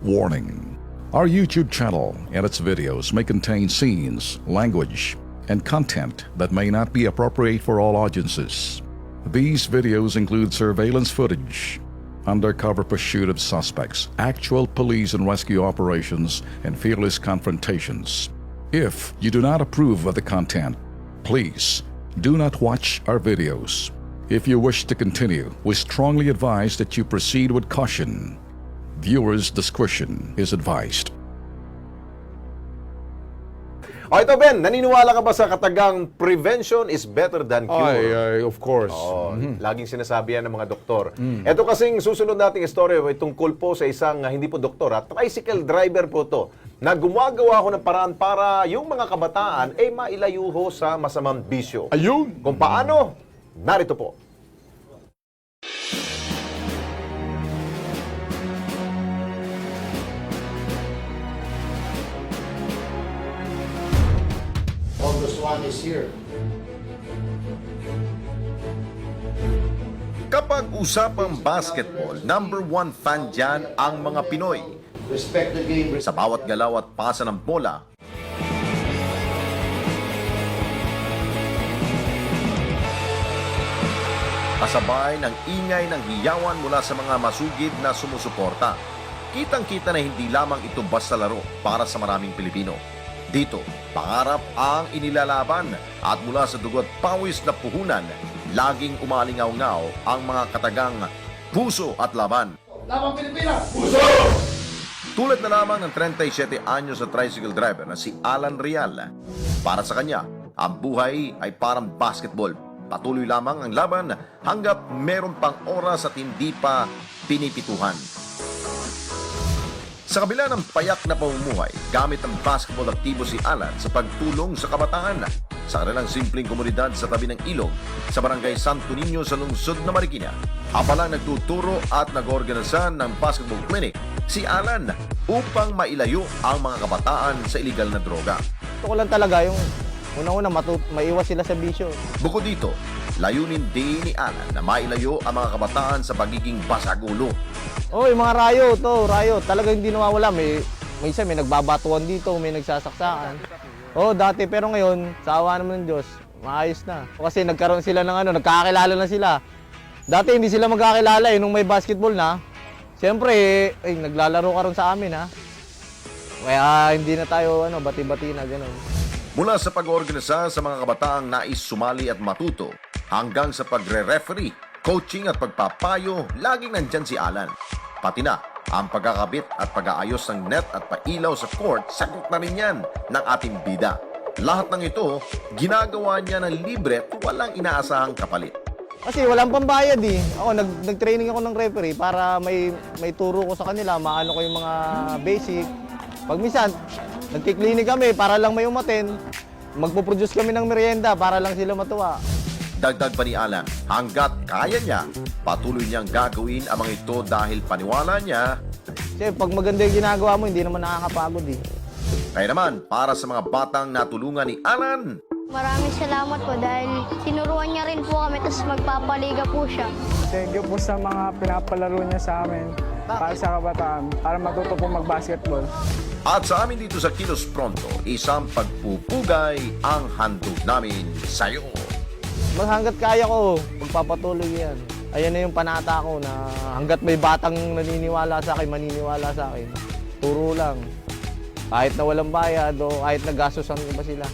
Warning: our YouTube channel and its videos may contain scenes, language, and content that may not be appropriate for all audiences. These videos include surveillance footage, undercover pursuit of suspects, actual police and rescue operations, and fearless confrontations. If you do not approve of the content, please do not watch our videos. If you wish to continue, we strongly advise that you proceed with caution. Viewers' discretion is advised. O ito, Ben, naniniwala ka ba sa katagang prevention is better than cure? Of course. Laging sinasabi yan ng mga doktor. Ito kasing susunod nating istorya ay tungkol po sa isang hindi po doktor, tricycle driver po to, na gumagawa ko ng paraan para yung mga kabataan ay mailayo ho sa masamang bisyo. Ayun! Kung paano, narito po. August 1 is here. Kapag usapang basketball, number one fan dyan ang mga Pinoy. Respect the game. Sa bawat galaw at pasa ng bola, kasabay ng ingay ng hiyawan mula sa mga masugid na sumusuporta. Kitang-kita na hindi lamang ito basta laro para sa maraming Pilipino. Dito, pangarap ang inilalaban at mula sa dugo't pawis na puhunan, laging umalingaw-ngaw ang mga katagang puso at laban. Laban Pilipinas! Puso! Tulad na lamang ng 37 anyos na tricycle driver na si Alan Real. Para sa kanya, ang buhay ay parang basketball. Patuloy lamang ang laban hanggat meron pang oras at hindi pa pinipituhan. Sa kabila ng payak na pamumuhay, gamit ang basketball aktibo si Alan sa pagtulong sa kabataan sa kanilang simpleng komunidad sa tabi ng ilog sa barangay Santo Niño sa lungsod na Marikina. Hapalang nagtuturo at nag-organisa ng basketball clinic si Alan upang mailayo ang mga kabataan sa iligal na droga. Gusto ko lang talaga yung unang-una maiwas sila sa bisyo. Bukod dito, layunin din ni Alan na mailayo ang mga kabataan sa pagiging basagulo. Yung mga rayo, talagang hindi nawawala. May nagbabatuan dito, may nagsasaksakan. Dati, pero ngayon, sa awa naman ng Diyos, maayos na. Kasi nagkaroon sila ng nagkakilala na sila. Dati hindi sila magkakilala nung may basketball na. Siyempre, naglalaro ka ron sa amin ha. Kaya hindi na tayo bati-bati na gano'n. Mula sa pag-oorganisa sa mga kabataang nais sumali at matuto, hanggang sa pagre-referee, coaching at pagpapayo, laging nandyan si Alan. Pati na ang pagkakabit at pag-aayos ng net at pailaw sa court, sagot na rin yan ng ating bida. Lahat ng ito, ginagawa niya ng libre at walang inaasahang kapalit. Kasi walang pambayad eh. Ako, nag-training ako ng referee para may turo ko sa kanila, maano ko yung mga basic. Pag minsan, nagkiklinik kami para lang may umaten. Magpo-produce kami ng merienda para lang sila matuwa. Dagdag pa ni Alan, hanggat kaya niya, patuloy niyang gagawin ang mga ito dahil paniwala niya. Kasi pag maganda yung ginagawa mo, hindi naman nakakapagod eh. Kaya naman, para sa mga batang natulungan ni Alan, Maraming salamat po dahil tinuruan niya rin po kami tapos magpapaliga po siya. Thank you po sa mga pinapalaro niya sa amin para sa kabataan, para matuto po mag-basketball. at sa amin dito sa Kilos Pronto, isang pagpupugay ang handog namin sa iyo. Hanggat kaya ko, magpapatuloy yan. Ayan na yung panata ko na hanggat may batang naniniwala sa akin, maniniwala sa akin. Turo lang. Kahit na walang bayad o kahit nagastosan ko ba sila.